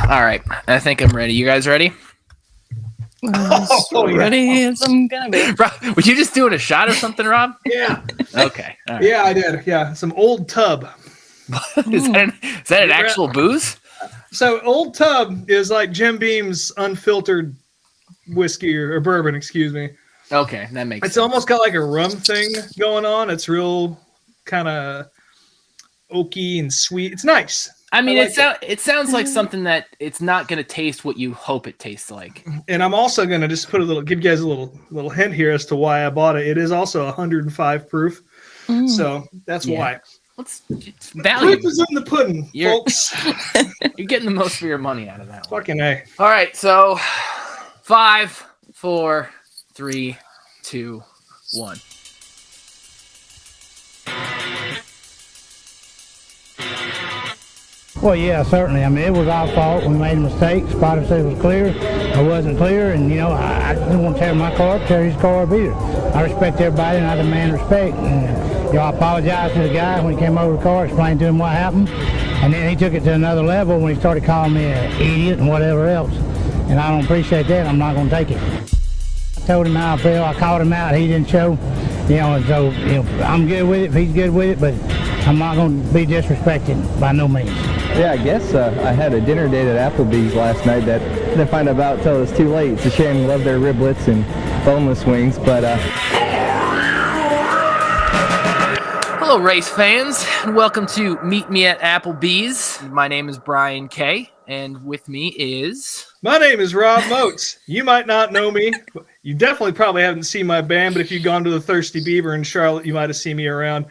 All right, I think I'm ready. You guys ready? Ready as I'm gonna be. Rob, were you just doing a shot or something, Rob? Yeah. Okay. All right. Yeah, I did. Yeah, some Old Tub. is that an actual booze? So Old Tub is like Jim Beam's unfiltered whiskey or bourbon, excuse me. Okay, that makes sense. It's almost got like a rum thing going on. It's real kind of oaky and sweet. It's nice. I mean, it sounds like something that it's not going to taste what you hope it tastes like. And I'm also going to just give you guys a little hint here as to why I bought it. It is also 105 proof. So that's why. It's value. Proof is in the pudding, folks. You're getting the most for your money out of that one. Fucking A. All right, so 5, 4, 3, 2, 1. Well, yeah, certainly. I mean, it was our fault. We made a mistake. Spotter said it was clear. I wasn't clear, and, I didn't want to tear my car up, tear his car up either. I respect everybody, and I demand respect. And, I apologized to the guy when he came over the car, explained to him what happened, and then he took it to another level when he started calling me an idiot and whatever else. And I don't appreciate that. I'm not going to take it. I told him how I feel. I called him out. He didn't show, and so, I'm good with it if he's good with it, but I'm not going to be disrespected by no means. Yeah, I guess I had a dinner date at Applebee's last night that I didn't find out about until it was too late. It's a shame. Love their riblets and boneless wings, but... Hello, race fans, and welcome to Meet Me at Applebee's. My name is Brian K., and with me is... My name is Rob Moats. You might not know me. You definitely probably haven't seen my band, but if you've gone to the Thirsty Beaver in Charlotte, you might have seen me around.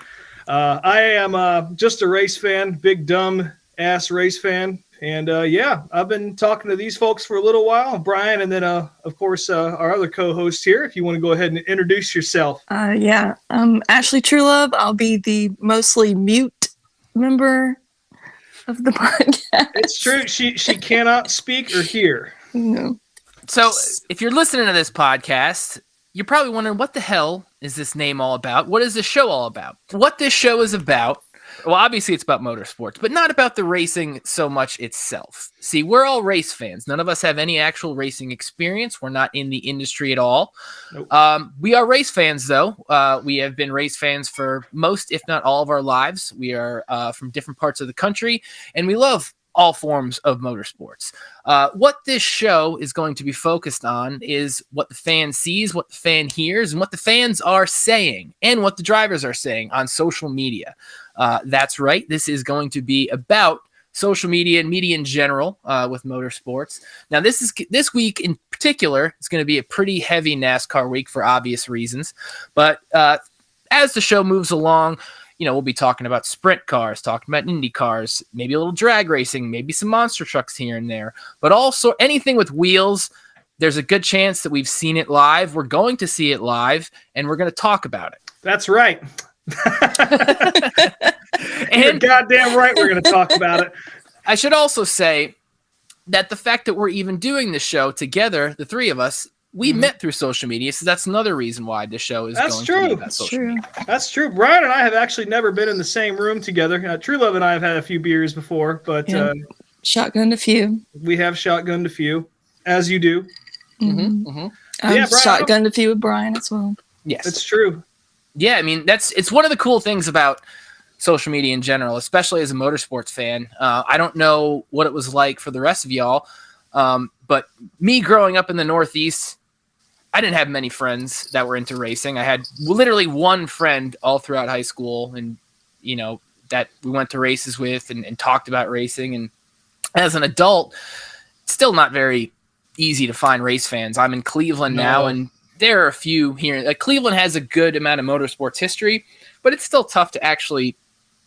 I am just a race fan, big dumb ass race fan, and I've been talking to these folks for a little while, Brian, and then of course our other co-host here. If you want to go ahead and introduce yourself. I'm Ashley Truelove. I'll be the mostly mute member of the podcast. It's true. She cannot speak or hear. No. So if you're listening to this podcast, you're probably wondering, what the hell is this name all about? What is this show all about? What this show is about, well, obviously it's about motorsports, but not about the racing so much itself. See, we're all race fans. None of us have any actual racing experience. We're not in the industry at all. Nope. We are race fans, though. We have been race fans for most, if not all, of our lives. We are from different parts of the country, and we love all forms of motorsports. What this show is going to be focused on is what the fan sees, what the fan hears, and what the fans are saying, and what the drivers are saying on social media. That's right. This is going to be about social media and media in general with motorsports. Now, this week in particular is going to be a pretty heavy NASCAR week for obvious reasons. But as the show moves along, we'll be talking about sprint cars, talking about Indy cars, maybe a little drag racing, maybe some monster trucks here and there, but also anything with wheels. There's a good chance that we've seen it live. We're going to see it live, and we're going to talk about it. That's right. You're goddamn right. We're going to talk about it. I should also say that the fact that we're even doing this show together, the three of us, we met through social media, so that's another reason why this show is going to be about social media. That's true. Brian and I have actually never been in the same room together. Truelove and I have had a few beers before, but shotgunned a few. We have shotgunned a few, as you do. I've shotgunned a few with Brian as well. Yes, it's true. Yeah, I mean, it's one of the cool things about social media in general, especially as a motorsports fan. I don't know what it was like for the rest of y'all, but me growing up in the Northeast, I didn't have many friends that were into racing. I had literally one friend all throughout high school, and that we went to races with and talked about racing. And as an adult, it's still not very easy to find race fans. I'm in Cleveland now, and there are a few here. Like, Cleveland has a good amount of motorsports history, but it's still tough to actually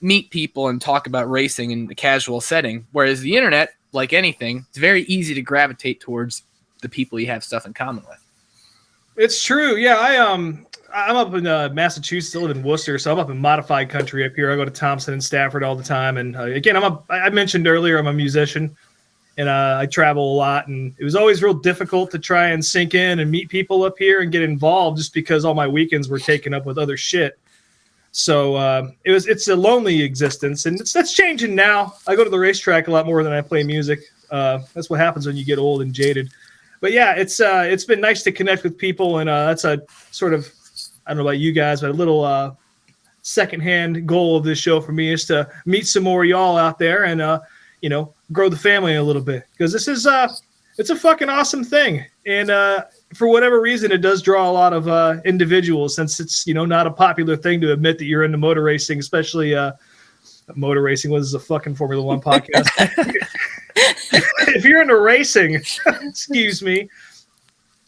meet people and talk about racing in a casual setting. Whereas the internet, like anything, it's very easy to gravitate towards the people you have stuff in common with. It's true. Yeah, I'm up in Massachusetts. I live in Worcester, so I'm up in modified country up here. I go to Thompson and Stafford all the time. And again, I mentioned earlier, I'm a musician, and I travel a lot. And it was always real difficult to try and sink in and meet people up here and get involved, just because all my weekends were taken up with other shit. So it's a lonely existence, and that's changing now. I go to the racetrack a lot more than I play music. That's what happens when you get old and jaded. But yeah, it's been nice to connect with people, and that's a sort of, I don't know about you guys, but a little secondhand goal of this show for me is to meet some more y'all out there and grow the family a little bit, because this is it's a fucking awesome thing, and for whatever reason it does draw a lot of individuals, since it's not a popular thing to admit that you're into motor racing, especially motor racing. What is a fucking Formula One podcast? If you're into racing, excuse me,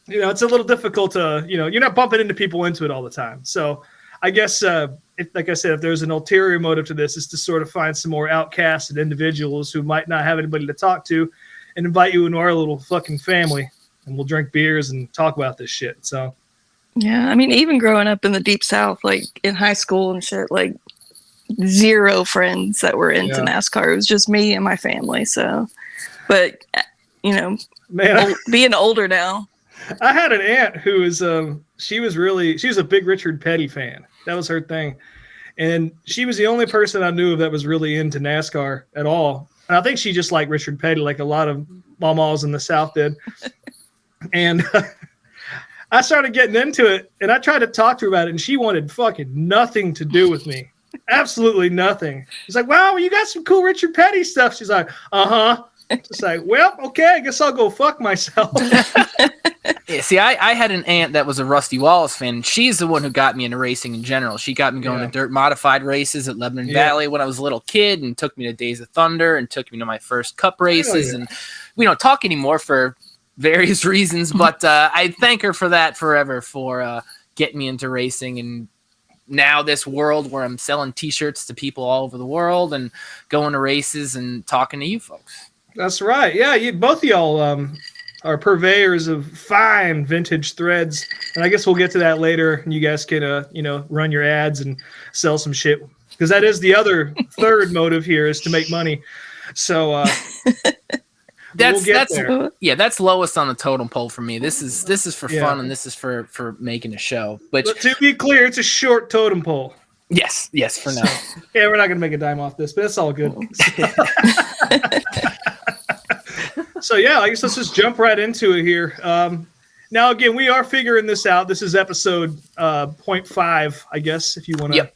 it's a little difficult to, you're not bumping into people into it all the time. So I guess, like I said, if there's an ulterior motive to this, is to sort of find some more outcasted individuals who might not have anybody to talk to and invite you into our little fucking family, and we'll drink beers and talk about this shit. So, yeah, I mean, even growing up in the deep South, like in high school and shit, like zero friends that were into NASCAR. It was just me and my family. So, but man, being older now, I had an aunt who was she was a big Richard Petty fan. That was her thing, and she was the only person I knew of that was really into NASCAR at all. And I think she just liked Richard Petty, like a lot of mamas in the South did. And I started getting into it, and I tried to talk to her about it, and she wanted fucking nothing to do with me. Absolutely nothing. She's like, wow, you got some cool Richard Petty stuff. She's like, uh-huh. Just like, well, okay, I guess I'll go fuck myself. Yeah, see, I had an aunt that was a Rusty Wallace fan, and she's the one who got me into racing in general. She got me going to dirt modified races at Lebanon Valley when I was a little kid, and took me to Days of Thunder, and took me to my first cup races. And we don't talk anymore for various reasons, but I thank her for that forever, for getting me into racing. And now this world where I'm selling T-shirts to people all over the world and going to races and talking to you folks. That's right. Yeah, both of y'all are purveyors of fine vintage threads, and I guess we'll get to that later. And you guys can, run your ads and sell some shit, because that is the other third motive here, is to make money. So that's lowest on the totem pole for me. This is for fun, and this is for making a show. But to be clear, it's a short totem pole. Yes, for now. Yeah, we're not gonna make a dime off this, but it's all good. So yeah, I guess let's just jump right into it here. Now again, we are figuring this out. This is episode 0.5, I guess, if you want to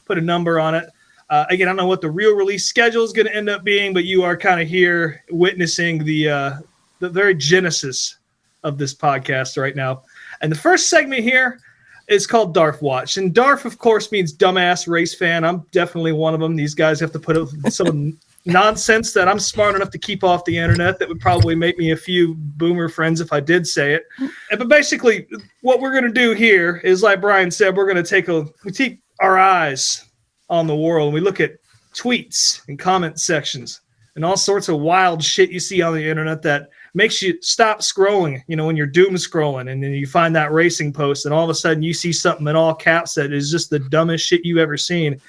put a number on it. Again, I don't know what the real release schedule is going to end up being, but you are kind of here witnessing the very genesis of this podcast right now. And the first segment here is called Darf Watch. And Darf, of course, means dumbass race fan. I'm definitely one of them. These guys have to put up with some nonsense that I'm smart enough to keep off the internet that would probably make me a few boomer friends if I did say it. But basically, what we're going to do here is, like Brian said, we're going to take our eyes on the world, and we look at tweets and comment sections and all sorts of wild shit you see on the internet that makes you stop scrolling, when you're doom scrolling, and then you find that racing post, and all of a sudden you see something in all caps that is just the dumbest shit you've ever seen,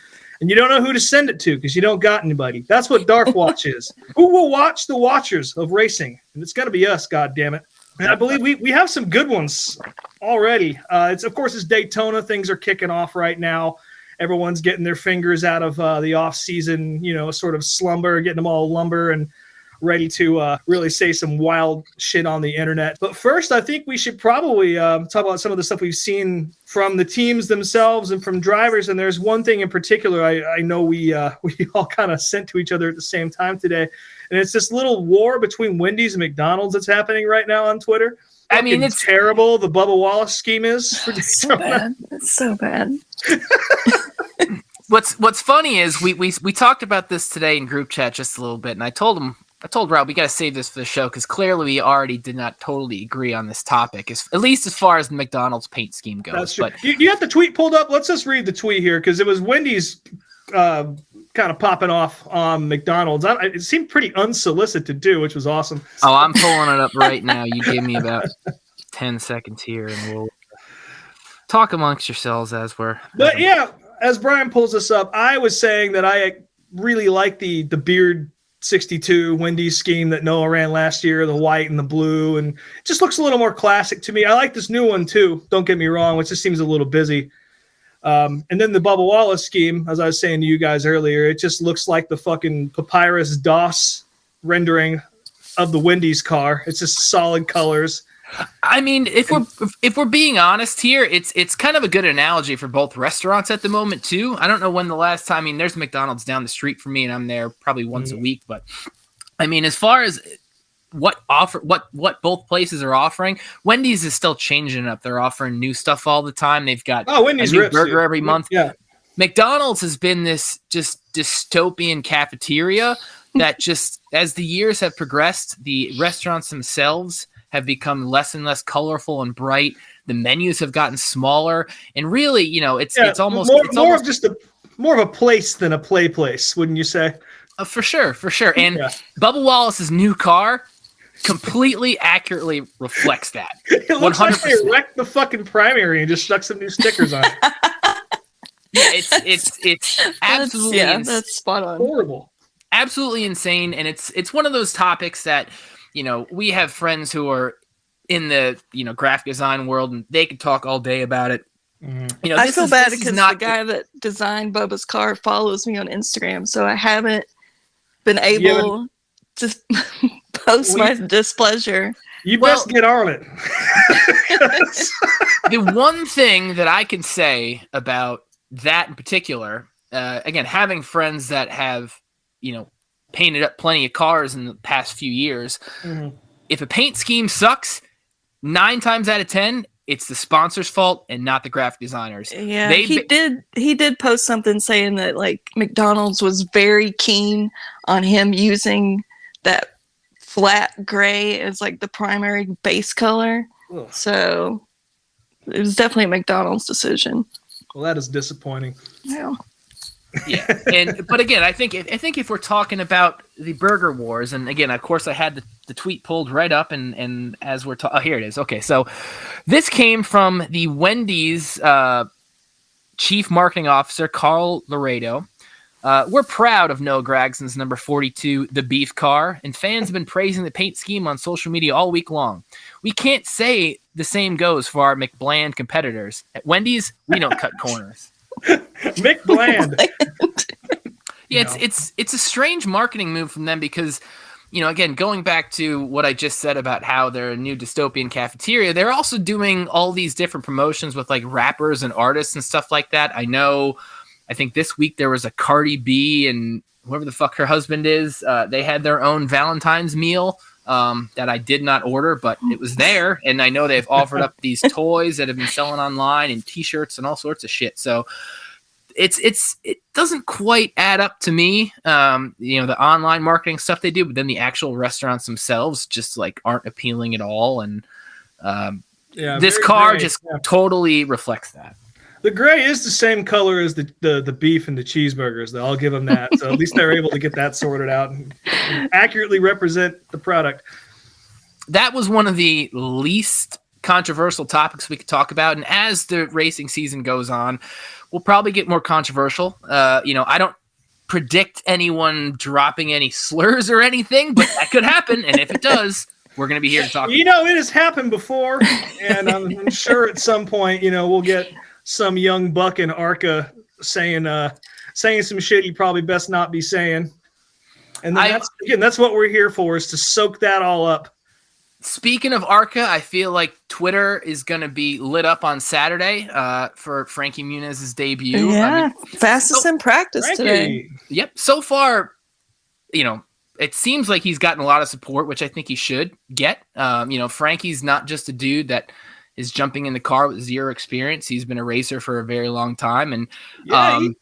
and you don't know who to send it to because you don't got anybody. That's what Darf Watch is. Who will watch the watchers of racing? And it's got to be us, goddammit. And I believe we have some good ones already. It's Daytona. Things are kicking off right now. Everyone's getting their fingers out of the off-season, sort of slumber, getting them all lumber and ready to really say some wild shit on the internet. But first, I think we should probably talk about some of the stuff we've seen from the teams themselves and from drivers. And there's one thing in particular I know we all kind of sent to each other at the same time today. And it's this little war between Wendy's and McDonald's that's happening right now on Twitter. I mean, it's terrible. The Bubba Wallace scheme is. It's so bad. It's so bad. What's funny is we talked about this today in group chat just a little bit, and I told Rob we got to save this for the show because clearly we already did not totally agree on this topic, at least as far as the McDonald's paint scheme goes. That's true. But you have the tweet pulled up. Let's just read the tweet here because it was Wendy's kind of popping off on McDonald's. It seemed pretty unsolicited too, which was awesome. Oh, I'm pulling it up right now. You give me about 10 seconds here, and we'll talk amongst yourselves as we're. But yeah, as Brian pulls this up, I was saying that I really like the Beard 62 Wendy's scheme that Noah ran last year, the white and the blue, and it just looks a little more classic to me. I like this new one too, don't get me wrong, which just seems a little busy. And then the Bubba Wallace scheme, as I was saying to you guys earlier, it just looks like the fucking Papyrus DOS rendering of the Wendy's car. It's just solid colors. I mean, if we're being honest here, it's kind of a good analogy for both restaurants at the moment too. I don't know when the last time. I mean, there's McDonald's down the street from me, and I'm there probably once a week. But I mean, as far as what both places are offering, Wendy's is still changing up. They're offering new stuff all the time. They've got Wendy's a new rips, burger dude. every month. Yeah. McDonald's has been this just dystopian cafeteria that just as the years have progressed, the restaurants themselves have become less and less colorful and bright. The menus have gotten smaller, and really, it's almost more of a place than a place, wouldn't you say? For sure. And Bubba Wallace's new car completely accurately reflects that. It looks 100%. Like they wrecked the fucking primary and just stuck some new stickers on it. Yeah, it's absolutely that's spot on. Horrible. Absolutely insane, and it's one of those topics that we have friends who are in the graphic design world, and they could talk all day about it. I feel bad because the guy that designed Bubba's car follows me on Instagram, so I haven't been able to post my displeasure. You best get on it. The one thing that I can say about that in particular, again, having friends that have painted up plenty of cars in the past few years, if a paint scheme sucks, 9 times out of 10, it's the sponsor's fault and not the graphic designers. Yeah, he did post something saying that like McDonald's was very keen on him using that flat gray as like the primary base color. Ugh. So it was definitely a McDonald's decision. Well, that is disappointing. Yeah. Yeah, but again, I think if we're talking about the burger wars, and again, of course, I had the tweet pulled right up, and as we're talking, here it is. Okay, so this came from the Wendy's chief marketing officer, Carl Laredo. We're proud of Noah Gragson's number 42, the beef car, and fans have been praising the paint scheme on social media all week long. We can't say the same goes for our McBland competitors. At Wendy's, we don't cut corners. McBland. Yeah, it's a strange marketing move from them because, again, going back to what I just said about how they're a new dystopian cafeteria, they're also doing all these different promotions with like rappers and artists and stuff like that. I think this week there was a Cardi B and whoever the fuck her husband is. They had their own Valentine's meal that I did not order, but it was there. And I know they've offered up these toys that have been selling online and T-shirts and all sorts of shit. So it doesn't quite add up to me. The online marketing stuff they do, but then the actual restaurants themselves just like aren't appealing at all. And this car gray. just totally reflects that. The gray is the same color as the beef and the cheeseburgers, though. I'll give them that. So at least they're able to get that sorted out and accurately represent the product. That was one of the least controversial topics we could talk about. And as the racing season goes on, we'll probably get more controversial. I don't predict anyone dropping any slurs or anything, but that could happen. And if it does, we're going to be here to talk. It has happened before. And I'm sure at some point, we'll get some young buck in ARCA saying some shit you probably best not be saying. And then that's what we're here for, is to soak that all up. Speaking of ARCA, I feel like Twitter is going to be lit up on Saturday for Frankie Muniz's debut. Yeah, fastest in practice today. Yep. So far, it seems like he's gotten a lot of support, which I think he should get. Frankie's not just a dude that is jumping in the car with zero experience. He's been a racer for a very long time. And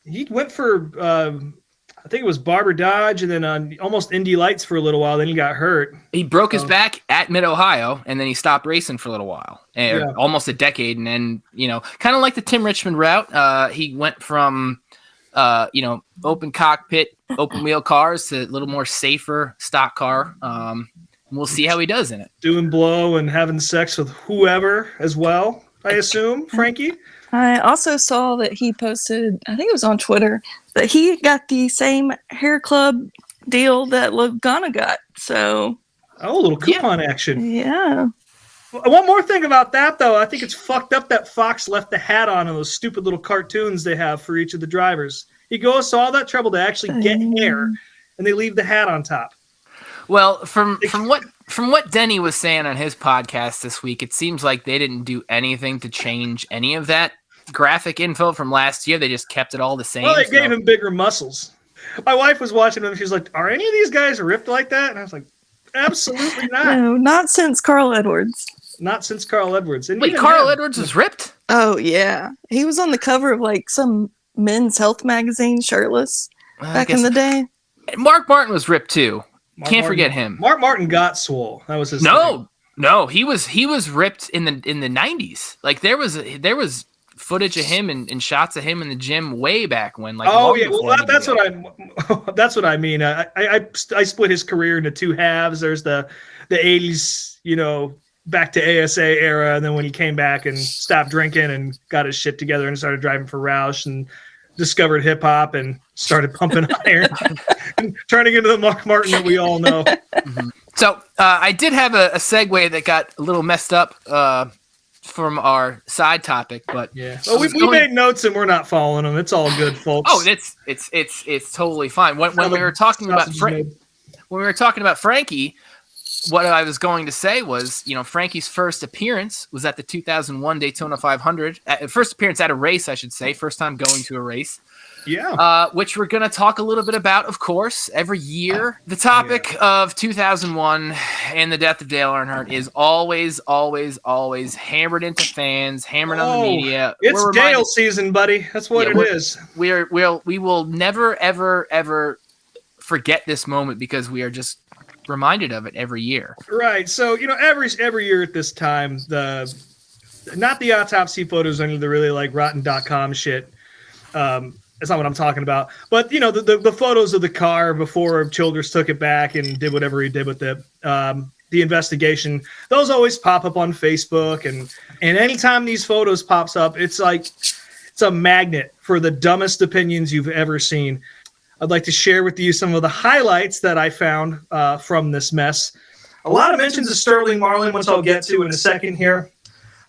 he went for, I think it was Barber Dodge and then almost Indy Lights for a little while. Then he got hurt. He broke his back at Mid-Ohio, and then he stopped racing for a little while, almost a decade. And then, kind of like the Tim Richmond route, he went from, open cockpit, open wheel cars to a little more safer stock car. We'll see how he does in it. Doing blow and having sex with whoever as well, I assume, Frankie? I also saw that he posted, I think it was on Twitter, that he got the same hair club deal that Logano got. So, a little coupon action. Yeah. One more thing about that, though. I think it's fucked up that Fox left the hat on those stupid little cartoons they have for each of the drivers. He goes to all that trouble to actually get hair, and they leave the hat on top. Well, from what Denny was saying on his podcast this week, it seems like they didn't do anything to change any of that graphic info from last year. They just kept it all the same. Well, they gave him bigger muscles. My wife was watching them. She's like, "Are any of these guys ripped like that?" And I was like, "Absolutely not. No, not since Carl Edwards. Not since Carl Edwards." And wait, Carl Edwards was ripped? Oh yeah, he was on the cover of like some men's health magazine, shirtless, back in the day. Mark Martin was ripped too. Can't forget him. Mark Martin got swole. That was his thing. No, he was ripped in the 90s. Like there was footage of him and shots of him in the gym way back when. Like that's what I mean. I split his career into two halves. There's the 80s, back to ASA era, and then when he came back and stopped drinking and got his shit together and started driving for Roush and discovered hip hop and started pumping iron and turning into the Mark Martin that we all know. Mm-hmm. So I did have a segue that got a little messed up from our side topic, but yeah, well, we made notes and we're not following them. It's all good, folks. Oh, it's totally fine. When we were talking about Frankie, what I was going to say was, Frankie's first appearance was at the 2001 Daytona 500. First appearance at a race, I should say. First time going to a race. Yeah. Which we're going to talk a little bit about, of course, every year. The topic of 2001 and the death of Dale Earnhardt is always, always, always hammered into fans, hammered on the media. It's Dale season, buddy. That's what it is. We will never, ever, ever forget this moment because we are just reminded of it every year. Right. So, every year at this time, not the autopsy photos, any of the really like rotten.com shit. That's not what I'm talking about. But, the photos of the car before Childress took it back and did whatever he did with it. The investigation, those always pop up on Facebook. And anytime these photos pops up, it's like it's a magnet for the dumbest opinions you've ever seen. I'd like to share with you some of the highlights that I found from this mess. A lot of mentions of Sterling Marlin, which I'll get to in a second here.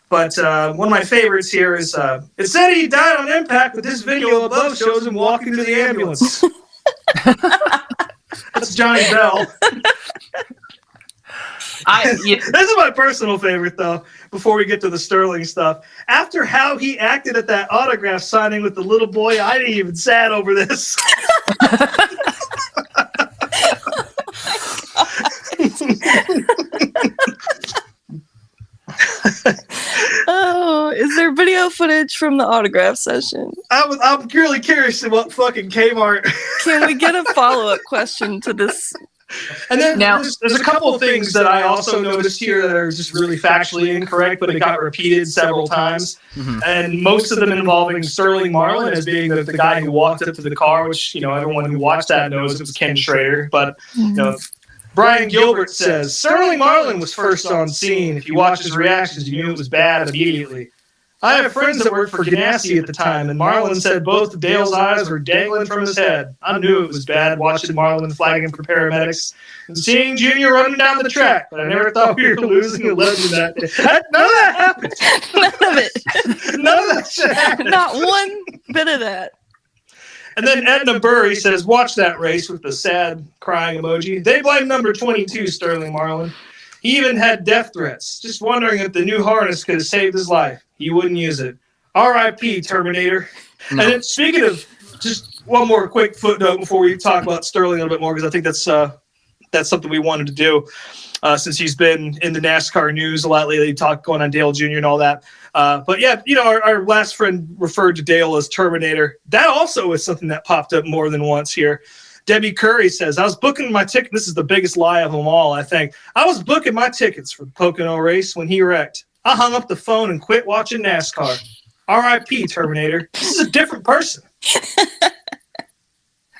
But one of my favorites here is, it said he died on impact, but this video above shows him walking to the ambulance. That's Johnny Bell. This is my personal favorite, though, before we get to the Sterling stuff. After how he acted at that autograph signing with the little boy, I ain't even sad over this. Oh, is there video footage from the autograph session? I'm really curious about fucking Kmart. Can we get a follow-up question to this? And then there's a couple of things that I also noticed here that are just really factually incorrect, but it got repeated several times. Mm-hmm. And most of them involving Sterling Marlin as being the guy who walked up to the car, which, everyone who watched that knows it was Ken Schrader. But, Brian Gilbert says, Sterling Marlin was first on scene. If you watched his reactions, you knew it was bad immediately. I have friends that worked for Ganassi at the time, and Marlin said both of Dale's eyes were dangling from his head. I knew it was bad watching Marlin flagging for paramedics and seeing Junior running down the track, but I never thought we were losing a legend that day. None of that happened. None of it. None of that shit happened. Not one bit of that. And then Edna Burry says, watch that race with the sad crying emoji. They blame number 22, Sterling Marlin. He even had death threats. Just wondering if the new harness could have saved his life. He wouldn't use it. R.I.P. Terminator. No. And then speaking of, just one more quick footnote before we talk about Sterling a little bit more, because I think that's something we wanted to do since he's been in the NASCAR news a lot lately, going on Dale Jr. and all that. But yeah, our last friend referred to Dale as Terminator. That also is something that popped up more than once here. Debbie Curry says, I was booking my ticket. This is the biggest lie of them all, I think. I was booking my tickets for the Pocono race when he wrecked. I hung up the phone and quit watching NASCAR. R.I.P. Terminator. This is a different person.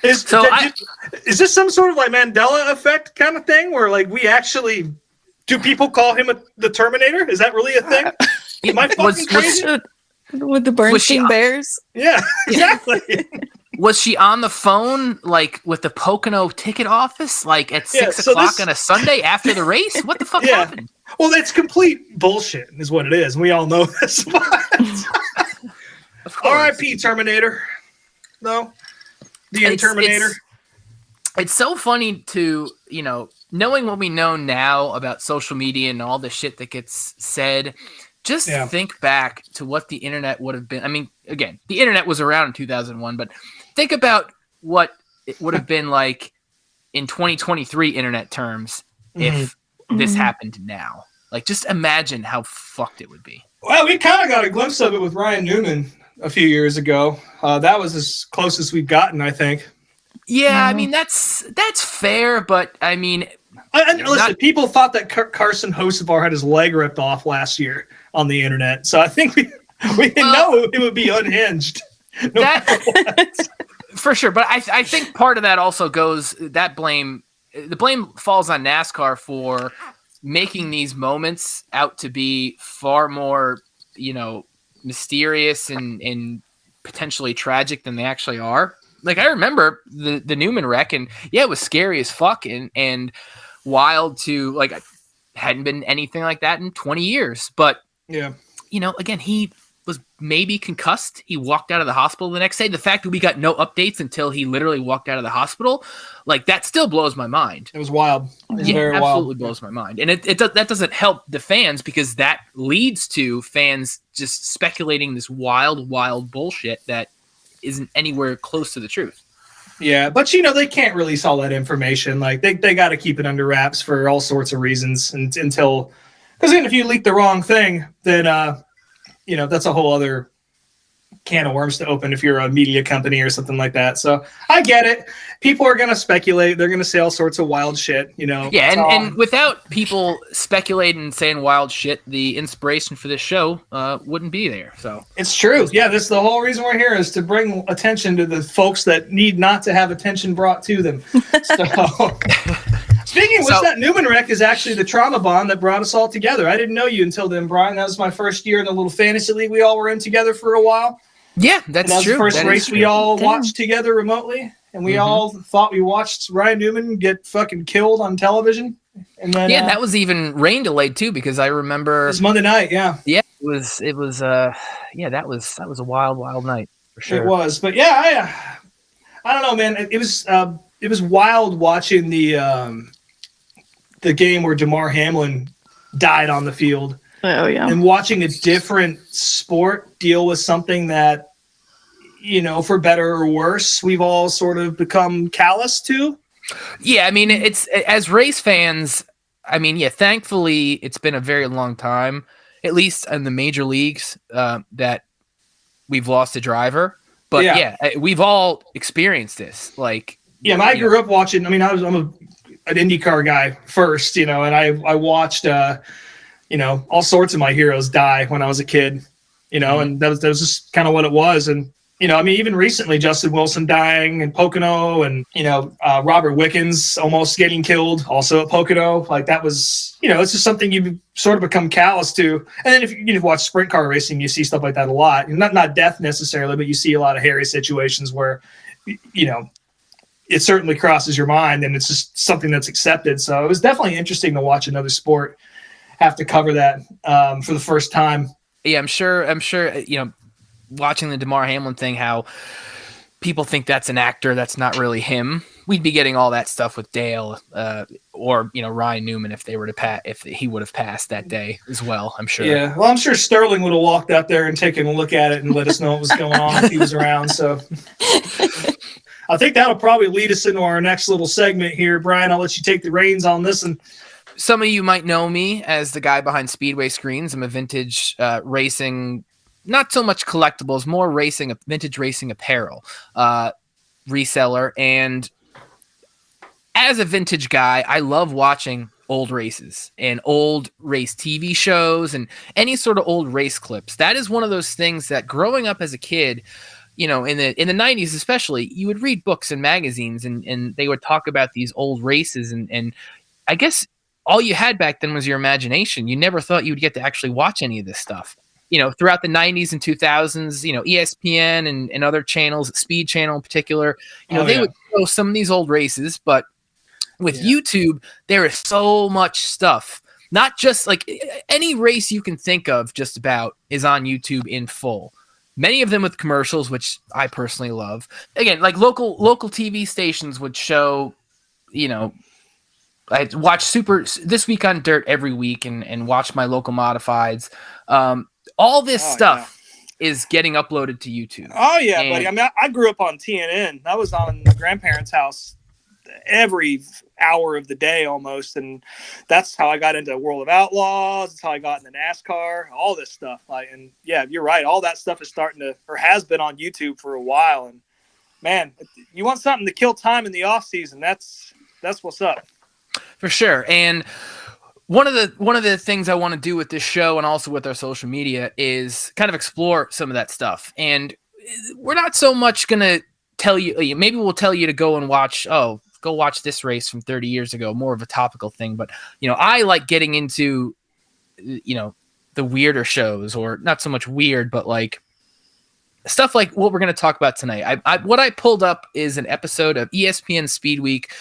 Is this some sort of like Mandela effect kind of thing where like we actually do people call him the Terminator? Is that really a thing? Am I fucking crazy? With the Bernstein Bears? Yeah, exactly. Was she on the phone like with the Pocono ticket office like at 6 o'clock on a Sunday after the race? What the fuck happened? Well, it's complete bullshit is what it is. We all know this. R.I.P. Terminator. No. The Terminator. It's so funny to, knowing what we know now about social media and all the shit that gets said, just think back to what the internet would have been. I mean, again, the internet was around in 2001, but think about what it would have been like in 2023 internet terms if this happened now. Like, just imagine how fucked it would be. Well, we kind of got a glimpse of it with Ryan Newman a few years ago. That was as close as we've gotten, I think. Yeah, I mean, that's fair, but I mean... listen, people thought that Carson Hocevar had his leg ripped off last year on the internet, so I think we know it would be unhinged. For sure, but I think part of that also goes, the blame falls on NASCAR for making these moments out to be far more, mysterious and potentially tragic than they actually are. Like, I remember the Newman wreck, and it was scary as fuck and wild to, like, hadn't been anything like that in 20 years. But, again, he was maybe concussed. He walked out of the hospital the next day. The fact that we got no updates until he literally walked out of the hospital, like, that still blows my mind. It was wild. It was very absolutely wild. Blows my mind. And that doesn't help the fans, because that leads to fans just speculating this wild bullshit that isn't anywhere close to the truth. Yeah, but they can't release all that information. Like, they got to keep it under wraps for all sorts of reasons until, because then if you leak the wrong thing, then that's a whole other can of worms to open if you're a media company or something like that. So I get it. People are going to speculate. They're going to say all sorts of wild shit, Yeah, and without people speculating and saying wild shit, the inspiration for this show wouldn't be there. So it's true. Yeah, this is the whole reason we're here, is to bring attention to the folks that need not to have attention brought to them. So speaking of which, that Newman wreck is actually the trauma bond that brought us all together. I didn't know you until then, Brian. That was my first year in the little fantasy league we all were in together for a while. Yeah, that's true. The first race we all watched together remotely, and we all thought we watched Ryan Newman get fucking killed on television. And then that was even rain delayed too, because I remember it was Monday night. Yeah, it was. That was a wild night for sure. It was, but I don't know, man. It was wild watching the game where Damar Hamlin died on the field. Oh, yeah. And watching a different sport deal with something that, for better or worse, we've all sort of become callous to. Yeah, I mean, it's, as race fans, I mean, thankfully it's been a very long time, at least in the major leagues, that we've lost a driver. But we've all experienced this. Like, I grew up watching. I mean, I'm an IndyCar guy first, and I watched. All sorts of my heroes die when I was a kid, and that was just kind of what it was. And, I mean, even recently, Justin Wilson dying in Pocono, and, Robert Wickens almost getting killed also at Pocono. Like, that was, it's just something you sort of become callous to. And then if you watch sprint car racing, you see stuff like that a lot. Not death necessarily, but you see a lot of hairy situations where, it certainly crosses your mind, and it's just something that's accepted. So it was definitely interesting to watch another sport have to cover that for the first time. Yeah, I'm sure, watching the Damar Hamlin thing, how people think that's an actor, that's not really him. We'd be getting all that stuff with Dale or Ryan Newman if he would have passed that day as well, I'm sure. Yeah, well, I'm sure Sterling would have walked out there and taken a look at it and let us know what was going on if he was around. So I think that'll probably lead us into our next little segment here. Brian, I'll let you take the reins on this. And some of you might know me as the guy behind Speedway Screens. I'm a vintage racing, not so much collectibles, more vintage racing apparel reseller. And as a vintage guy, I love watching old races and old race TV shows and any sort of old race clips. That is one of those things that growing up as a kid, in the 90s especially, you would read books and magazines and they would talk about these old races. And I guess all you had back then was your imagination. You never thought you would get to actually watch any of this stuff. Throughout the 90s and 2000s, ESPN and other channels, Speed Channel in particular, they would show some of these old races. But with YouTube, there is so much stuff. Not just like any race you can think of just about is on YouTube in full. Many of them with commercials, which I personally love. Again, like local TV stations would show, I watch This Week on Dirt every week and watch my local modifieds. All this stuff is getting uploaded to YouTube. Oh yeah, buddy. I mean, I grew up on TNN. I was on my grandparents' house every hour of the day almost, and that's how I got into World of Outlaws. That's how I got into NASCAR. All this stuff, and yeah, you're right. All that stuff is starting to, or has been, on YouTube for a while. And man, you want something to kill time in the off season? That's what's up. For sure. And one of the things I want to do with this show and also with our social media is kind of explore some of that stuff. And we're not so much going to tell you, maybe we'll tell you to go and watch, go watch this race from 30 years ago, more of a topical thing. But, I like getting into, the weirder shows, or not so much weird, but like stuff like what we're going to talk about tonight. What I pulled up is an episode of ESPN Speed Week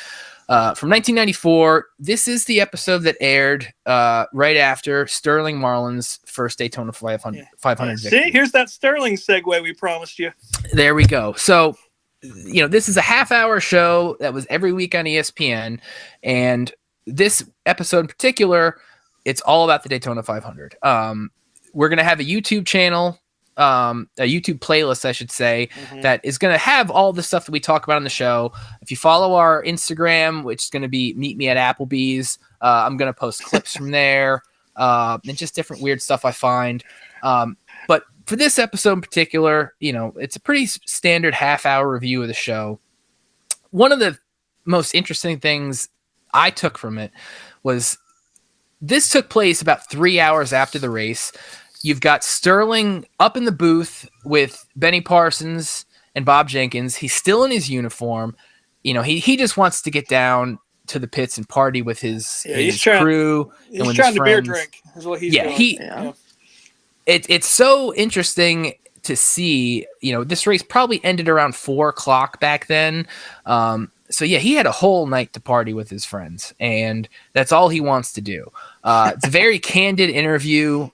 from 1994. This is the episode that aired right after Sterling Marlin's first Daytona 500 victory. See, here's that Sterling segue we promised you. There we go. So, this is a half-hour show that was every week on ESPN, and this episode in particular, it's all about the Daytona 500. We're going to have a YouTube channel, a YouTube playlist, I should say, that is going to have all the stuff that we talk about on the show. If you follow our Instagram, which is going to be Meet Me at Applebee's, I'm going to post clips from there, and just different weird stuff I find. But for this episode in particular, it's a pretty standard half-hour review of the show. One of the most interesting things I took from it was this took place about 3 hours after the race. You've got Sterling up in the booth with Benny Parsons and Bob Jenkins. He's still in his uniform. He just wants to get down to the pits and party with his crew. He's trying to beer drink is what he's doing. It's so interesting to see. This race probably ended around 4:00 back then. So yeah, he had a whole night to party with his friends, and that's all he wants to do. It's a very candid interview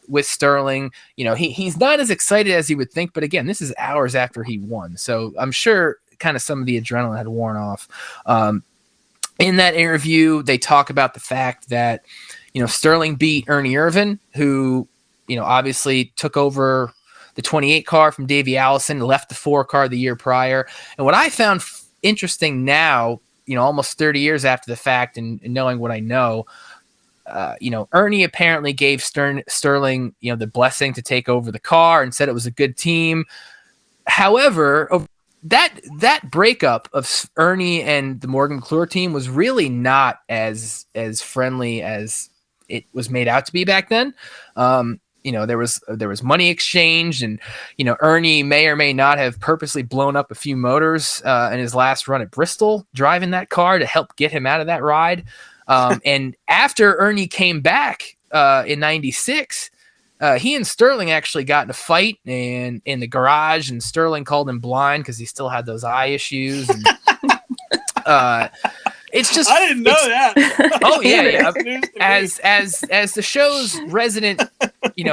with Sterling. He's not as excited as you would think, but again, this is hours after he won, so I'm sure kind of some of the adrenaline had worn off. In that interview, they talk about the fact that Sterling beat Ernie Irvan, who obviously took over the 28 car from Davey Allison, left the 4 car the year prior. And what I found interesting now, almost 30 years after the fact, and knowing what I know, Ernie apparently gave Sterling, the blessing to take over the car and said it was a good team. However, that breakup of Ernie and the Morgan McClure team was really not as friendly as it was made out to be back then. There was money exchange, and Ernie may or may not have purposely blown up a few motors in his last run at Bristol, driving that car to help get him out of that ride. And after Ernie came back in '96, he and Sterling actually got in a fight in the garage, and Sterling called him blind because he still had those eye issues. And, it's just, I didn't know that. Oh yeah. As the show's resident,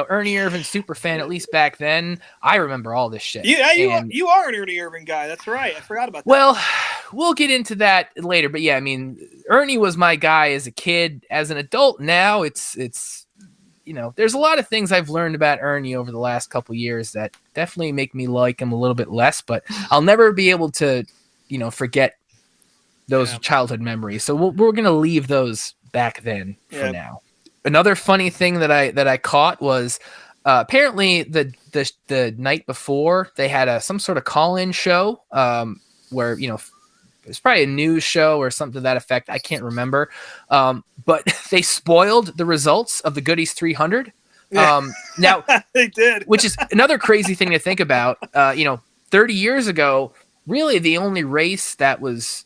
Ernie Irvan super fan, at least back then, I remember all this shit. Yeah, you are an Ernie Irvan guy. That's right. I forgot about that. Well, we'll get into that later, but yeah, I mean, Ernie was my guy as a kid. As an adult now, it's there's a lot of things I've learned about Ernie over the last couple years that definitely make me like him a little bit less, but I'll never be able to, forget those childhood memories. So we're going to leave those back then for now. Another funny thing that I caught was apparently the night before they had some sort of call-in show where, it's probably a news show or something to that effect. I can't remember. But they spoiled the results of the Goodies 300. Now they did, which is another crazy thing to think about. 30 years ago, really the only race that was,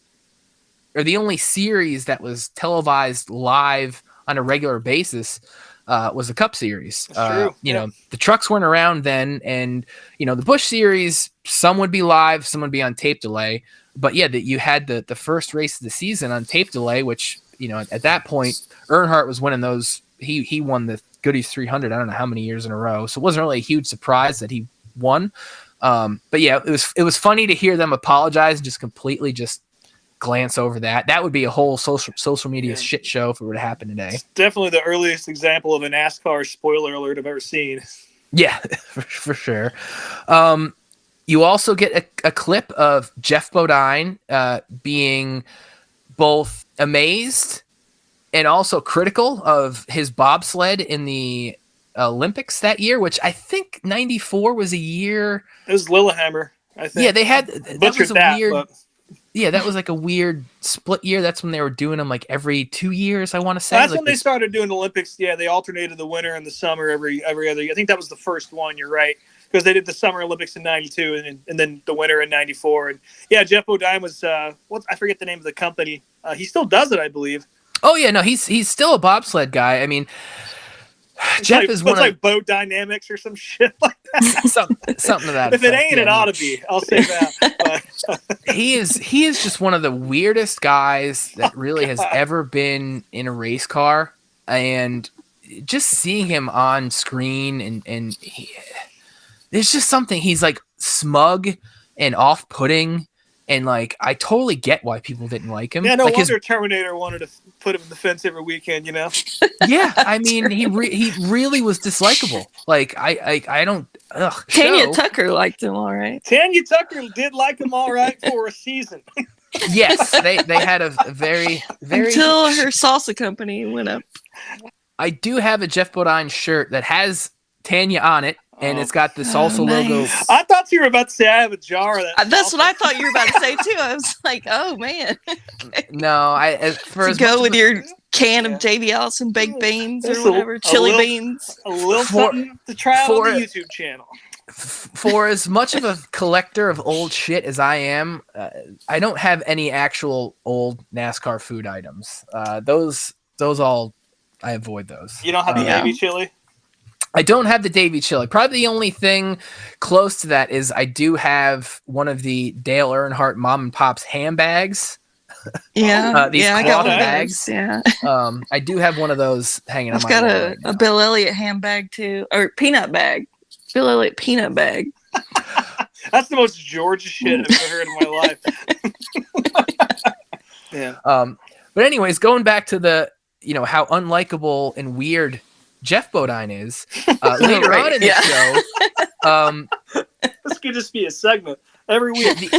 or the only series that was televised live on a regular basis was the Cup Series. True. The trucks weren't around then, and the Busch Series, some would be live, some would be on tape delay. But yeah, that you had the first race of the season on tape delay, which at that point Earnhardt was winning those. He won the Goodies 300. I don't know how many years in a row, so it wasn't really a huge surprise that he won. But yeah, it was funny to hear them apologize and just completely just glance over that. That would be a whole social media shit show if it were to happen today. It's definitely the earliest example of a NASCAR spoiler alert I've ever seen. Yeah, for sure. You also get a clip of Jeff Bodine being both amazed and also critical of his bobsled in the Olympics that year, which I think 94 was a year. It was Lillehammer, I think. Yeah, they had that was a weird. But... Yeah, that was like a weird split year. That's when they were doing them like every 2 years, I want to say. That's like when they started doing the Olympics. Yeah, they alternated the winter and the summer every other. I think that was the first one. You're right, because they did the Summer Olympics in '92 and then the winter in '94. And yeah, Jeff Bodine was I forget the name of the company. He still does it, I believe. Oh yeah, no, he's still a bobsled guy. I mean, Jeff is one of like Boat Dynamics or some shit like that. something to that. If it ain't, it ought to be. I'll say that. He is just one of the weirdest guys that really has ever been in a race car, and just seeing him on screen and there's just something. He's like smug and off-putting. And like, I totally get why people didn't like him. Yeah, no like wonder Terminator wanted to put him in the fence every weekend. You know. Yeah, I mean, he really was dislikable. Like, I don't. Ugh, Tanya Tucker liked him all right. Tanya Tucker did like him all right for a season. Yes, they had a very until her salsa company went up. I do have a Jeff Bodine shirt that has Tanya on it. And it's got the salsa logo. I thought you were about to say I have a jar of that. That's what I thought you were about to say too. I was like, oh man. No, go with your can of JB Allison baked beans or whatever, chili beans. A little something to try on the YouTube channel. For as much of a collector of old shit as I am, I don't have any actual old NASCAR food items. Those all, I avoid those. You don't have the Davy chili? I don't have the Davy chili. Probably the only thing close to that is I do have one of the Dale Earnhardt Mom and Pop's ham bags. Yeah, these I cloth got bags. Yeah, I do have one of those hanging. I've got a Bill Elliott ham bag too, or peanut bag. Bill Elliott peanut bag. That's the most Georgia shit I've ever heard in my life. Yeah. But anyways, going back to the how unlikable and weird Jeff Bodine is later on in the show. This could just be a segment every week.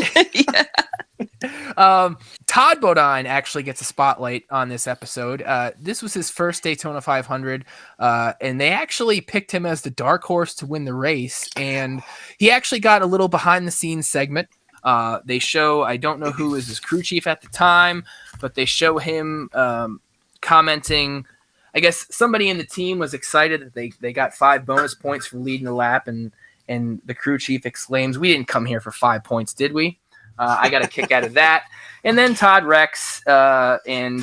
Todd Bodine actually gets a spotlight on this episode. This was his first Daytona 500, and they actually picked him as the dark horse to win the race. And he actually got a little behind the scenes segment. They show, I don't know who was his crew chief at the time, but they show him commenting. I guess somebody in the team was excited that they got 5 bonus points for leading the lap, and the crew chief exclaims, "We didn't come here for 5 points, did we?" I got a kick out of that. And then Todd wrecks, and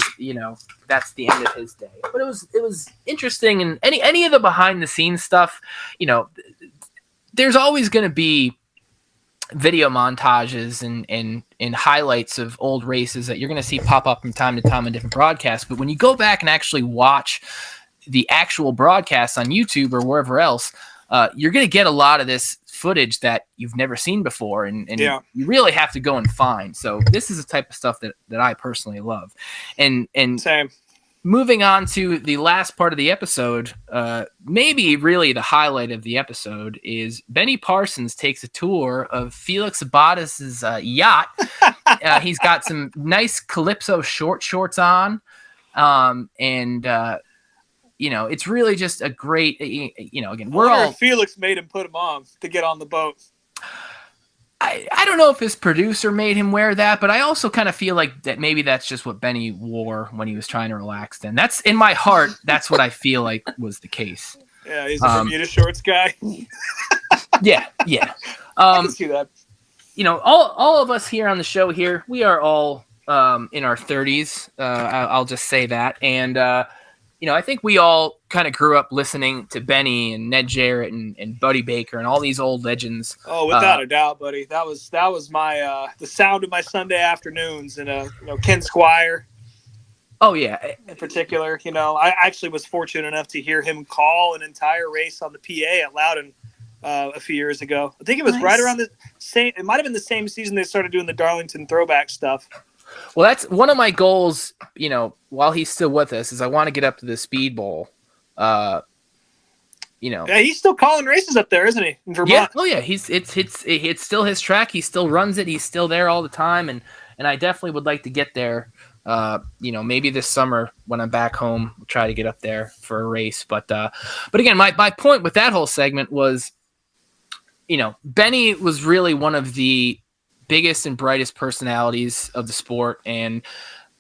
that's the end of his day. But it was interesting, and any of the behind the scenes stuff, there's always going to be video montages and highlights of old races that you're going to see pop up from time to time on different broadcasts. But when you go back and actually watch the actual broadcasts on YouTube or wherever else, you're going to get a lot of this footage that you've never seen before. And you really have to go and find. So this is the type of stuff that I personally love. And same. Moving on to the last part of the episode, maybe really the highlight of the episode is Benny Parsons takes a tour of Felix Abadis's yacht. He's got some nice Calypso shorts on, and it's really just a great. Again, we're all. Felix made him put him on to get on the boat. I don't know if his producer made him wear that, but I also kind of feel like that maybe that's just what Benny wore when he was trying to relax. Then that's in my heart. That's what I feel like was the case. Yeah, he's a Bermuda shorts guy. Yeah. I can see that. All of us here on the show here, we are all in our 30s. I'll just say that, and I think we all kind of grew up listening to Benny and Ned Jarrett and Buddy Baker and all these old legends. Oh, without a doubt, buddy. That was my the sound of my Sunday afternoons, and Ken Squire. Oh yeah, in particular. I actually was fortunate enough to hear him call an entire race on the PA at Loudon a few years ago. I think it was right around the same. It might have been the same season they started doing the Darlington throwback stuff. Well, that's one of my goals, while he's still with us, is I want to get up to the Speed Bowl. Yeah, he's still calling races up there, isn't he? In Vermont. Yeah. Oh yeah. It's still his track. He still runs it. He's still there all the time. And I definitely would like to get there. Maybe this summer when I'm back home, we'll try to get up there for a race. But again, my point with that whole segment was, Benny was really one of the biggest and brightest personalities of the sport. And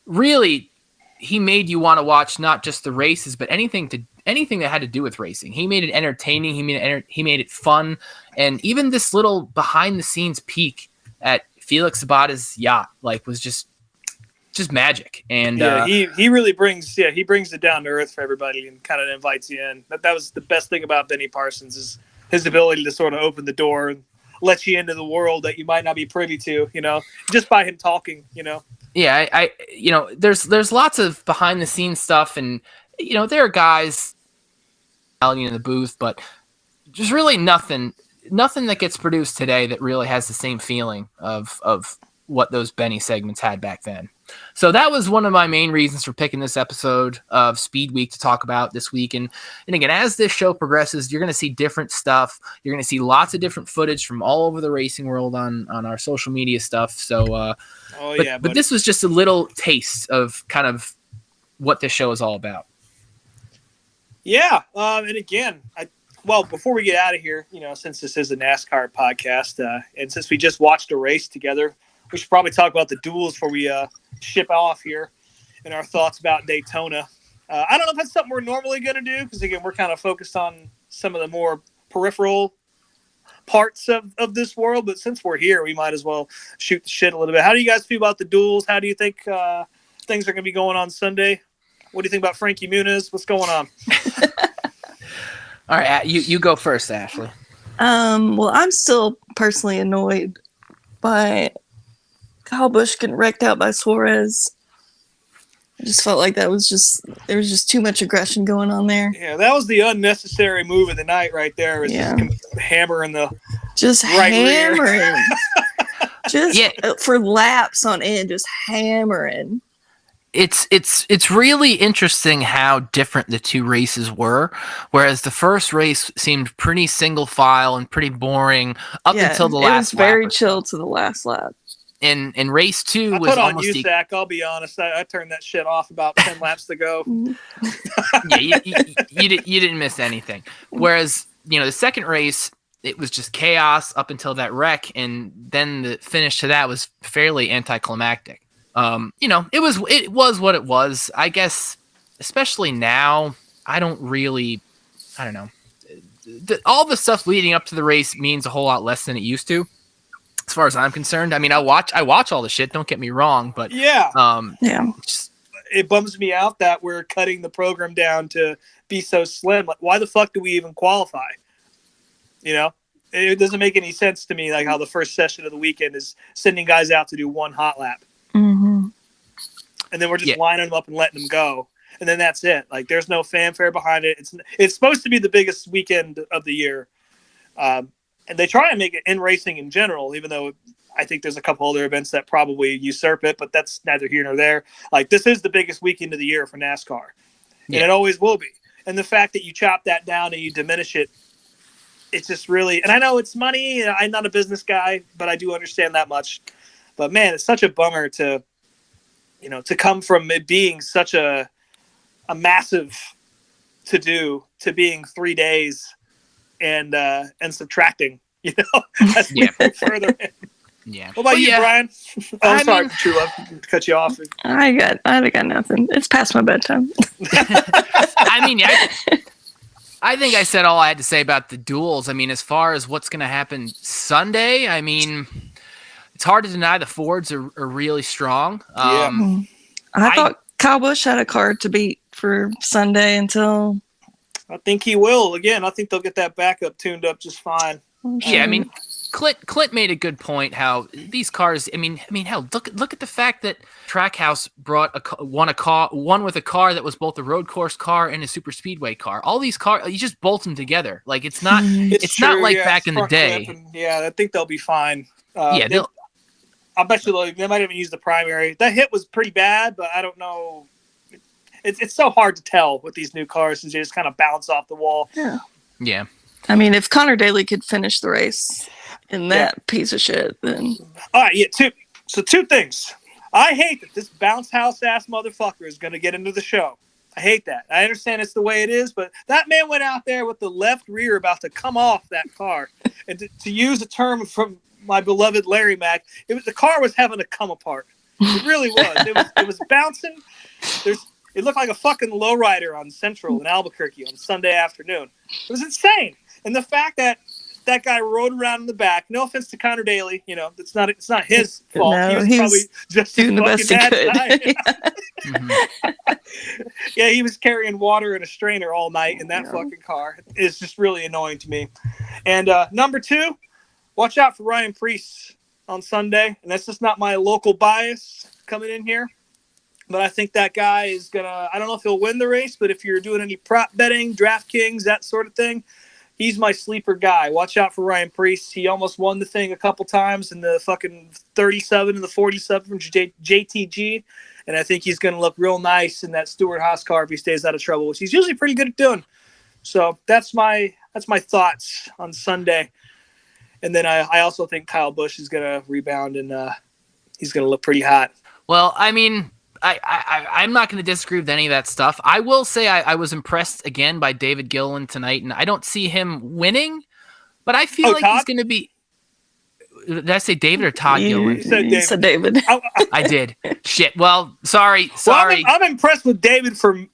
really, he made you want to watch not just the races, but anything that had to do with racing. He made it entertaining. He made it fun. And even this little behind the scenes peek at Felix Sabata's yacht, was just magic. And he really brings it down to earth for everybody and kind of invites you in. That was the best thing about Benny Parsons, is his ability to sort of open the door and let you into the world that you might not be privy to, just by him talking, Yeah, I there's lots of behind the scenes stuff, and there are guys in the booth, but there's really nothing that gets produced today that really has the same feeling of what those Benny segments had back then. So that was one of my main reasons for picking this episode of Speed Week to talk about this week. And again, as this show progresses, you're going to see different stuff. You're going to see lots of different footage from all over the racing world on our social media stuff. So, but this was just a little taste of kind of what this show is all about. Yeah. And again, before we get out of here, since this is a NASCAR podcast, and since we just watched a race together, we should probably talk about the duels before we ship off here and our thoughts about Daytona. I don't know if that's something we're normally going to do, because, again, we're kind of focused on some of the more peripheral parts of this world. But since we're here, we might as well shoot the shit a little bit. How do you guys feel about the duels? How do you think things are going to be going on Sunday? What do you think about Frankie Muniz? What's going on? All right, you go first, Ashley. Well, I'm still personally annoyed by Kyle Busch getting wrecked out by Suarez. I just felt like there was just too much aggression going on there. Yeah, that was the unnecessary move of the night right there. It was just hammering the hammering. For laps on end, just hammering. It's really interesting how different the two races were. Whereas the first race seemed pretty single file and pretty boring until the last lap. It was very chill to the last lap. And race 2 was put on almost USAC. I'll be honest. I turned that shit off about 10 laps to go. Yeah, you didn't miss anything. Whereas the second race, it was just chaos up until that wreck, and then the finish to that was fairly anticlimactic. It was what it was. I guess, especially now, I don't know. All the stuff leading up to the race means a whole lot less than it used to, as far as I'm concerned. I mean, I watch all the shit. Don't get me wrong, but it bums me out that we're cutting the program down to be so slim. Like, why the fuck do we even qualify? It doesn't make any sense to me. Like how the first session of the weekend is sending guys out to do one hot lap. Mm-hmm. And then we're just lining them up and letting them go. And then that's it. Like, there's no fanfare behind it. It's supposed to be the biggest weekend of the year. And they try and make it in racing in general, even though I think there's a couple other events that probably usurp it, but that's neither here nor there. Like, this is the biggest weekend of the year for NASCAR. And it always will be. And the fact that you chop that down and you diminish it, it's just really, and I know it's money. I'm not a business guy, but I do understand that much. But man, it's such a bummer to come from it being such a massive to do to being 3 days and subtracting, as we move further in. Yeah. What about you, Brian? I'm sorry, True Love, to cut you off. I got nothing. It's past my bedtime. I think I said all I had to say about the duels. I mean, as far as what's going to happen Sunday, I mean, it's hard to deny the Fords are really strong. I thought Kyle Busch had a card to beat for Sunday until. I think he will. Again, I think they'll get that backup tuned up just fine. Yeah, I mean, Clint made a good point. How these cars. I mean, hell, look at the fact that Trackhouse brought one with a car that was both a road course car and a super speedway car. All these cars, you just bolt them together. Like it's not like back in the day. I think they'll be fine. I bet you they might even use the primary. That hit was pretty bad, but I don't know. It's so hard to tell with these new cars since they just kind of bounce off the wall. Yeah. I mean, if Connor Daly could finish the race in that piece of shit, then. All right, two things. I hate that this bounce house ass motherfucker is going to get into the show. I hate that. I understand it's the way it is, but that man went out there with the left rear about to come off that car. And to use a term from my beloved Larry Mack, the car was having to come apart. It really was. It was bouncing. It looked like a fucking lowrider on Central in Albuquerque on Sunday afternoon. It was insane. And the fact that guy rode around in the back, no offense to Connor Daly, it's not his fault. No, he was probably just doing the best he could. Yeah, he was carrying water in a strainer all night in that fucking car. It's just really annoying to me. And number 2, watch out for Ryan Preece on Sunday. And that's just not my local bias coming in here. But I think that guy is going to, I don't know if he'll win the race, but if you're doing any prop betting, DraftKings, that sort of thing, he's my sleeper guy. Watch out for Ryan Preece. He almost won the thing a couple times in the fucking 37 and the 47 from JTG. And I think he's going to look real nice in that Stewart-Haas car if he stays out of trouble, which he's usually pretty good at doing. So that's my thoughts on Sunday. And then I also think Kyle Busch is going to rebound and he's going to look pretty hot. Well, I mean, I'm not going to disagree with any of that stuff. I will say I was impressed again by David Gilliland tonight, and I don't see him winning, but I feel like Todd? he's going to be. Did I say David or Todd Gilliland? You said David. I did. Shit. Well, sorry. Well, I'm impressed with David for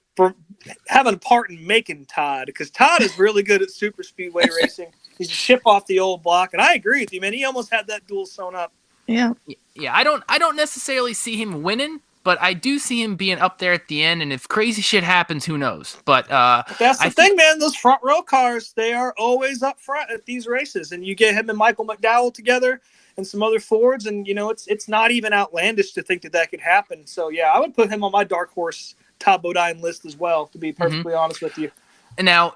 having a part in making Todd, because Todd is really good at super speedway racing. He's a ship off the old block, and I agree with you, man. He almost had that duel sewn up. Yeah. I don't necessarily see him winning, but I do see him being up there at the end, and if crazy shit happens, who knows? But that's the thing, man. Those front row cars, they are always up front at these races, and you get him and Michael McDowell together and some other Fords, and it's not even outlandish to think that could happen. So yeah, I would put him on my dark horse Todd Bodine list as well, to be perfectly honest with you. Now,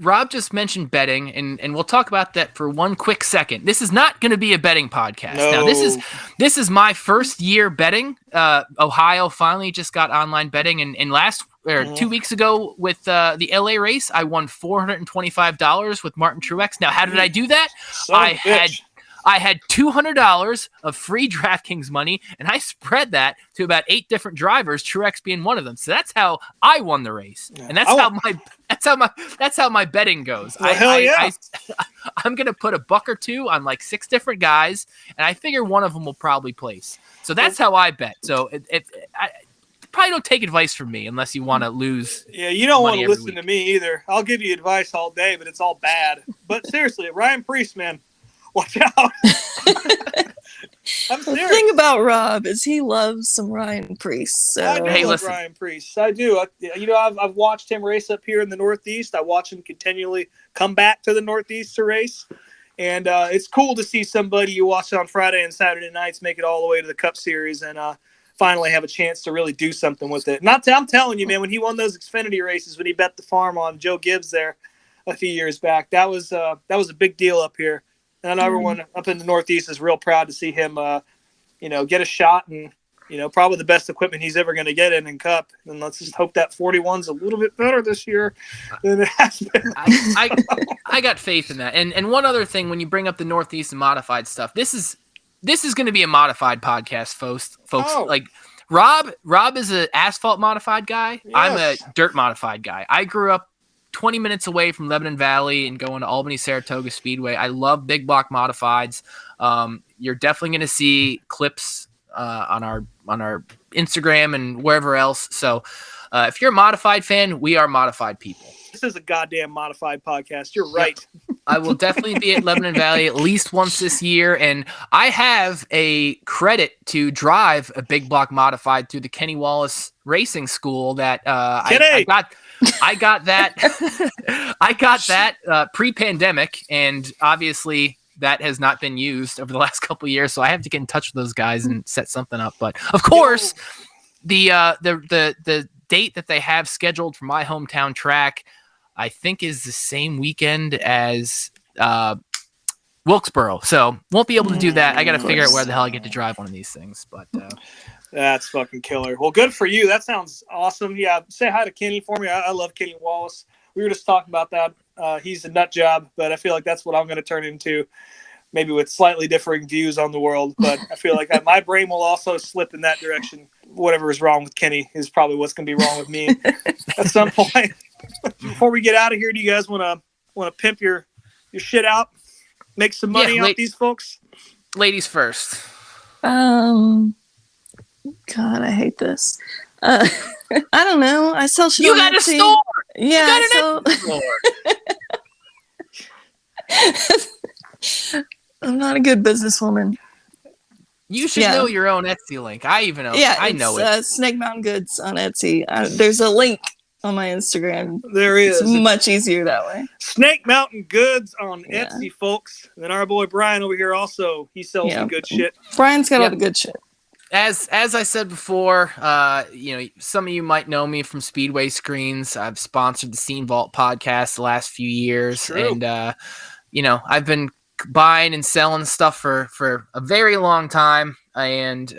Rob just mentioned betting, and we'll talk about that for one quick second. This is not going to be a betting podcast. No. Now, this is my first year betting. Ohio finally just got online betting, and 2 weeks ago with the LA race, I won $425 with Martin Truex. Now, how did I do that? I had $200 of free DraftKings money, and I spread that to about 8 different drivers, Truex being one of them. So that's how I won the race, and that's how my betting goes. Well, hell yeah. I'm gonna put $1 or $2 on like 6 different guys, and I figure one of them will probably place. So that's how I bet. So I probably don't take advice from me unless you want to lose. Yeah, you don't want to listen week. to me either. I'll give you advice all day, but it's all bad. But seriously, Ryan Preece, man. Watch out. I'm serious. The thing about Rob is he loves some Ryan Preece. So. I do love Ryan Preece. I do. I've watched him race up here in the Northeast. I watch him continually come back to the Northeast to race. And it's cool to see somebody you watch on Friday and Saturday nights make it all the way to the Cup Series and finally have a chance to really do something with it. I'm telling you, man, when he won those Xfinity races, when he bet the farm on Joe Gibbs there a few years back, that was a big deal up here. And I know everyone up in the Northeast is real proud to see him, get a shot and, probably the best equipment he's ever going to get in Cup. And let's just hope that 41's a little bit better this year than it has been. I got faith in that. And one other thing, when you bring up the Northeast and modified stuff, this is going to be a modified podcast, folks. Oh. Like Rob is an asphalt modified guy. Yes. I'm a dirt modified guy. I grew up 20 minutes away from Lebanon Valley and going to Albany Saratoga Speedway. I love big block modifieds. You're definitely going to see clips on our Instagram and wherever else. So if you're a modified fan, we are modified people. This is a goddamn modified podcast. You're right. Yep. I will definitely be at Lebanon Valley at least once this year, and I have a credit to drive a big block modified through the Kenny Wallace Racing School that I got. I got that pre-pandemic, and obviously that has not been used over the last couple of years. So I have to get in touch with those guys and set something up. But of course, the date that they have scheduled for my hometown track, I think, is the same weekend as Wilkesboro. So won't be able to do that. I got to figure out where the hell I get to drive one of these things. But that's fucking killer. Well, good for you. That sounds awesome. Yeah, say hi to Kenny for me. I love Kenny Wallace. We were just talking about that. He's a nut job, but I feel like that's what I'm going to turn into, maybe with slightly differing views on the world. But I feel like my brain will also slip in that direction. Whatever is wrong with Kenny is probably what's going to be wrong with me at some point. Before we get out of here, do you guys want to pimp your shit out? Make some money off these folks? Ladies first. God, I hate this. I don't know. I sell shit. You got a store. Yeah. I'm not a good businesswoman. You should know your own Etsy link. I even know. Yeah, I know it. Snake Mountain Goods on Etsy. There's a link on my Instagram. There is. It's much easier that way. Snake Mountain Goods on Etsy, folks. And then our boy Brian over here also, he sells some good shit. Brian's got all the good shit. As I said before, some of you might know me from Speedway Screens. I've sponsored the Scene Vault podcast the last few years, and I've been buying and selling stuff for a very long time. And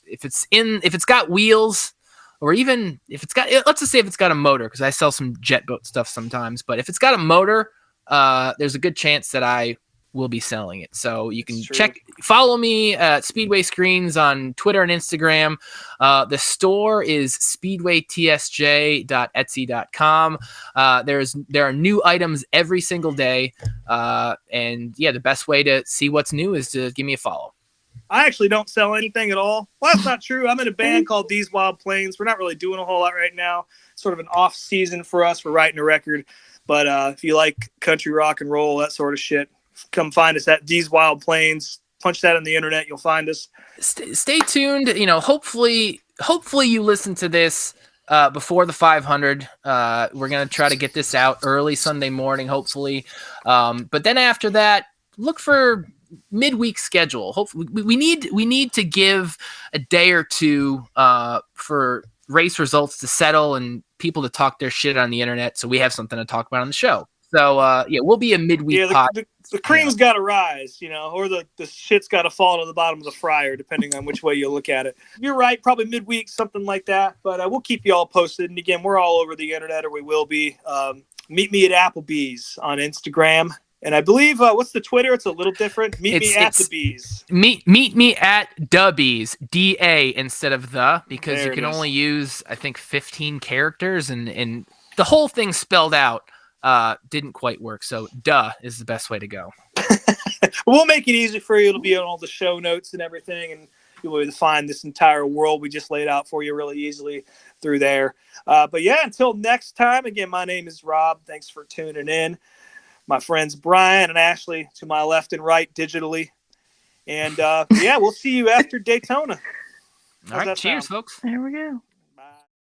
if it's got wheels, or even if it's got, let's just say if it's got a motor, because I sell some jet boat stuff sometimes. But if it's got a motor, there's a good chance that I will be selling it. So you can follow me at Speedway Screens on Twitter and Instagram. The store is speedwaytsj.etsy.com. There are new items every single day. And the best way to see what's new is to give me a follow. I actually don't sell anything at all. Well, that's not true. I'm in a band called These Wild Plains. We're not really doing a whole lot right now. Sort of an off season for us. We're writing a record. But if you like country rock and roll, that sort of shit, come find us at These Wild Plains. Punch that on the internet. You'll find us. Stay tuned. Hopefully you listen to this before the 500. We're going to try to get this out early Sunday morning, hopefully. But then after that, look for midweek schedule. Hopefully we need to give a day or two for race results to settle and people to talk their shit on the internet, so we have something to talk about on the show. So we'll be a midweek pod. The cream's got to rise, or the shit's got to fall to the bottom of the fryer, depending on which way you look at it. You're right, probably midweek, something like that. But we'll keep you all posted. And again, we're all over the internet, or we will be. Meet me at Applebee's on Instagram. And I believe, what's the Twitter? It's a little different. Meet me at the Bees. Meet me at the Bees, D-A instead of the, because you can only use, I think, 15 characters, and the whole thing spelled out didn't quite work. So duh is the best way to go. We'll make it easy for you. It'll be on all the show notes and everything, and you'll be able to find this entire world we just laid out for you really easily through there. But until next time, again, my name is Rob. Thanks for tuning in. My friends Brian and Ashley to my left and right digitally. And we'll see you after Daytona. All right, cheers, folks. There we go.